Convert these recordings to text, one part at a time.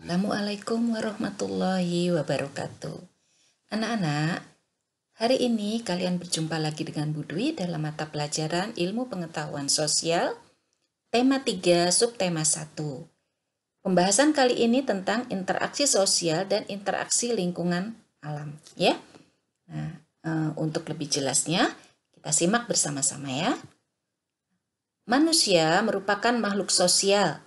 Assalamualaikum warahmatullahi wabarakatuh. Anak-anak, hari ini kalian berjumpa lagi dengan Bu Dwi dalam mata pelajaran Ilmu Pengetahuan Sosial, tema 3, subtema 1. Pembahasan kali ini tentang interaksi sosial dan interaksi lingkungan alam, ya. Nah, untuk lebih jelasnya, kita simak bersama-sama ya. Manusia merupakan makhluk sosial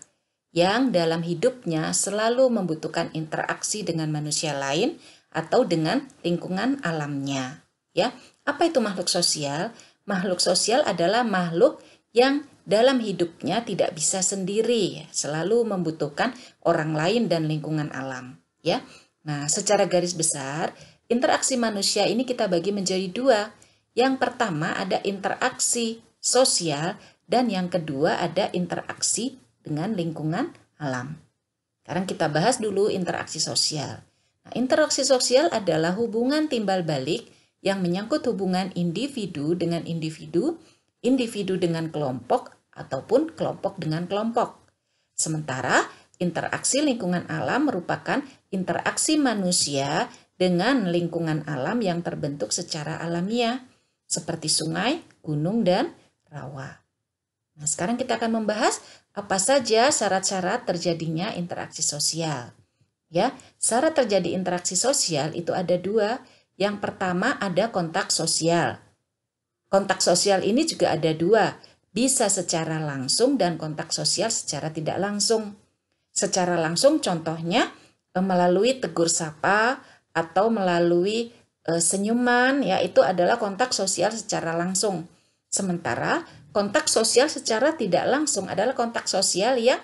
yang dalam hidupnya selalu membutuhkan interaksi dengan manusia lain atau dengan lingkungan alamnya. Ya, apa itu makhluk sosial? Makhluk sosial adalah makhluk yang dalam hidupnya tidak bisa sendiri, selalu membutuhkan orang lain dan lingkungan alam. Ya, nah secara garis besar interaksi manusia ini kita bagi menjadi dua. Yang pertama ada interaksi sosial dan yang kedua ada interaksi dengan lingkungan alam. Sekarang kita bahas dulu interaksi sosial. Nah, interaksi sosial adalah hubungan timbal balik yang menyangkut hubungan individu dengan individu, individu dengan kelompok, ataupun kelompok dengan kelompok. Sementara interaksi lingkungan alam merupakan interaksi manusia dengan lingkungan alam yang terbentuk secara alamiah, seperti sungai, gunung, dan rawa. Nah, sekarang kita akan membahas apa saja syarat-syarat terjadinya interaksi sosial. Ya, syarat terjadi interaksi sosial itu ada dua. Yang pertama ada kontak sosial. Kontak sosial ini juga ada dua, bisa secara langsung dan kontak sosial secara tidak langsung. Secara langsung contohnya melalui tegur sapa atau melalui senyuman, ya itu adalah kontak sosial secara langsung. Sementara kontak sosial secara tidak langsung adalah kontak sosial yang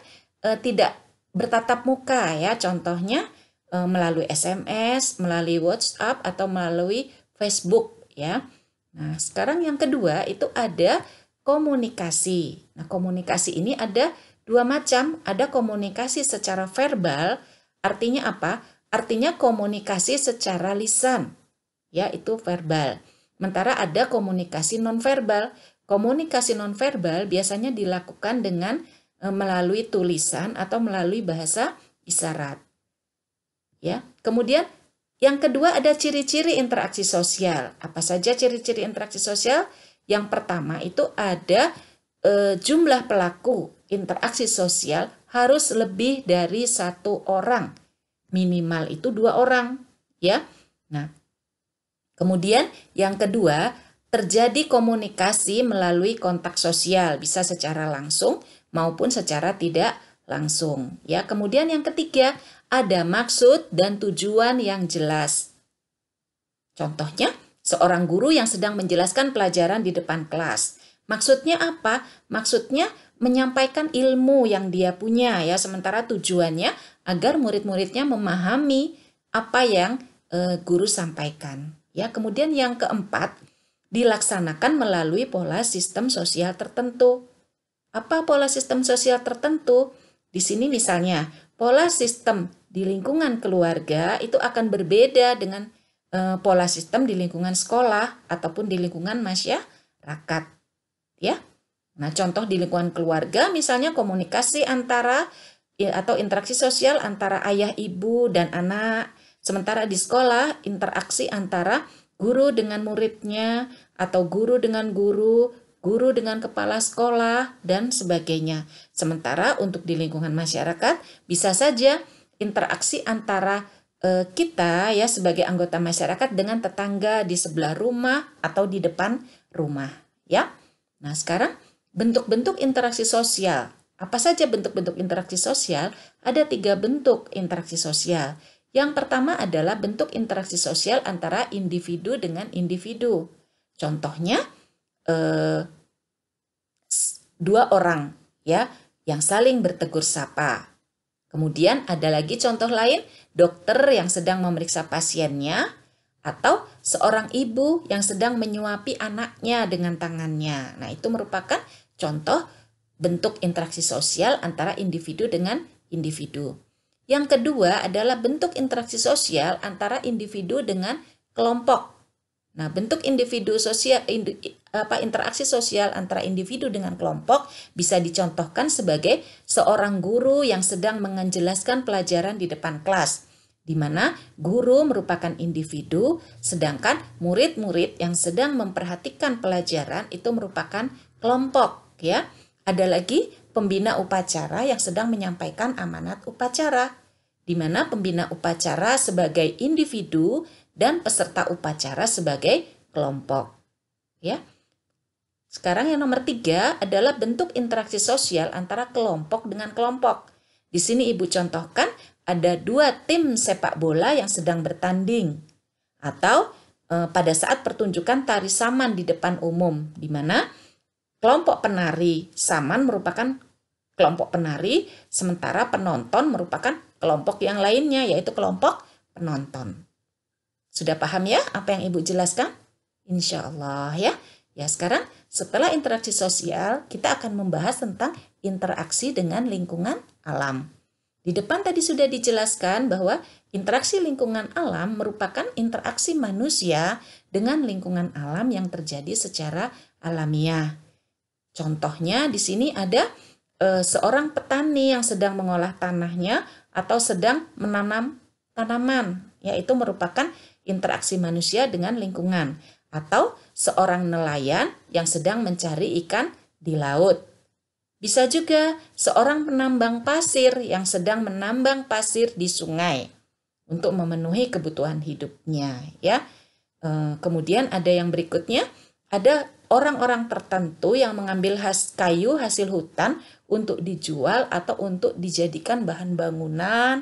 tidak bertatap muka ya. Contohnya melalui SMS, melalui WhatsApp atau melalui Facebook ya. Nah, sekarang yang kedua itu ada komunikasi. Nah, komunikasi ini ada dua macam. Ada komunikasi secara verbal, artinya apa? Artinya komunikasi secara lisan. Ya, itu verbal. Sementara ada komunikasi nonverbal. Komunikasi nonverbal biasanya dilakukan dengan melalui tulisan atau melalui bahasa isyarat. Ya. Kemudian yang kedua ada ciri-ciri interaksi sosial. Apa saja ciri-ciri interaksi sosial? Yang pertama itu ada jumlah pelaku interaksi sosial harus lebih dari satu orang. Minimal itu 2 orang, ya. Nah, kemudian yang kedua terjadi komunikasi melalui kontak sosial, bisa secara langsung maupun secara tidak langsung. Ya, kemudian yang ketiga, ada maksud dan tujuan yang jelas. Contohnya, seorang guru yang sedang menjelaskan pelajaran di depan kelas. Maksudnya apa? Maksudnya menyampaikan ilmu yang dia punya ya, sementara tujuannya agar murid-muridnya memahami apa yang guru sampaikan. Ya, kemudian yang keempat, dilaksanakan melalui pola sistem sosial tertentu. Apa pola sistem sosial tertentu? Di sini misalnya, pola sistem di lingkungan keluarga itu akan berbeda dengan pola sistem di lingkungan sekolah ataupun di lingkungan masyarakat. Ya. Nah, contoh di lingkungan keluarga misalnya komunikasi antara atau interaksi sosial antara ayah, ibu, dan anak. Sementara di sekolah interaksi antara guru dengan muridnya, atau guru dengan guru, guru dengan kepala sekolah, dan sebagainya. Sementara untuk di lingkungan masyarakat, bisa saja interaksi antara kita ya sebagai anggota masyarakat dengan tetangga di sebelah rumah atau di depan rumah. Ya. Nah, sekarang bentuk-bentuk interaksi sosial. Apa saja bentuk-bentuk interaksi sosial? Ada 3 bentuk interaksi sosial. Yang pertama adalah bentuk interaksi sosial antara individu dengan individu. Contohnya 2 orang ya yang saling bertegur sapa. Kemudian ada lagi contoh lain, dokter yang sedang memeriksa pasiennya atau seorang ibu yang sedang menyuapi anaknya dengan tangannya. Nah, itu merupakan contoh bentuk interaksi sosial antara individu dengan individu. Yang kedua adalah bentuk interaksi sosial antara individu dengan kelompok. Nah, bentuk individu sosial interaksi sosial antara individu dengan kelompok bisa dicontohkan sebagai seorang guru yang sedang menjelaskan pelajaran di depan kelas, di mana guru merupakan individu, sedangkan murid-murid yang sedang memperhatikan pelajaran itu merupakan kelompok, ya. Ada lagi pembina upacara yang sedang menyampaikan amanat upacara, di mana pembina upacara sebagai individu dan peserta upacara sebagai kelompok. Ya. Sekarang yang nomor 3 adalah bentuk interaksi sosial antara kelompok dengan kelompok. Di sini Ibu contohkan ada 2 tim sepak bola yang sedang bertanding. Atau pada saat pertunjukan tari saman di depan umum, di mana kelompok penari saman merupakan kelompok penari, sementara penonton merupakan kelompok yang lainnya, yaitu kelompok penonton. Sudah paham ya apa yang Ibu jelaskan? Insya Allah ya. Ya, sekarang setelah interaksi sosial, kita akan membahas tentang interaksi dengan lingkungan alam. Di depan tadi sudah dijelaskan bahwa interaksi lingkungan alam merupakan interaksi manusia dengan lingkungan alam yang terjadi secara alamiah. Contohnya di sini ada seorang petani yang sedang mengolah tanahnya atau sedang menanam tanaman, yaitu merupakan interaksi manusia dengan lingkungan, atau seorang nelayan yang sedang mencari ikan di laut. Bisa juga seorang penambang pasir yang sedang menambang pasir di sungai untuk memenuhi kebutuhan hidupnya, ya. Kemudian ada yang berikutnya, ada orang-orang tertentu yang mengambil kayu hasil hutan untuk dijual atau untuk dijadikan bahan bangunan,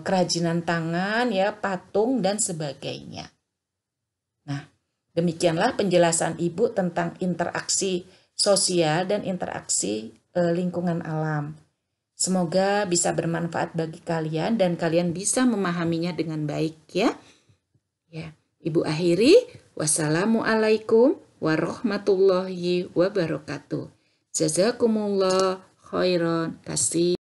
kerajinan tangan, ya, patung dan sebagainya. Nah, demikianlah penjelasan Ibu tentang interaksi sosial dan interaksi lingkungan alam. Semoga bisa bermanfaat bagi kalian dan kalian bisa memahaminya dengan baik, ya. Ya, Ibu akhiri. Wassalamualaikum warahmatullahi wabarakatuh. Jazakumullah khairan kasih.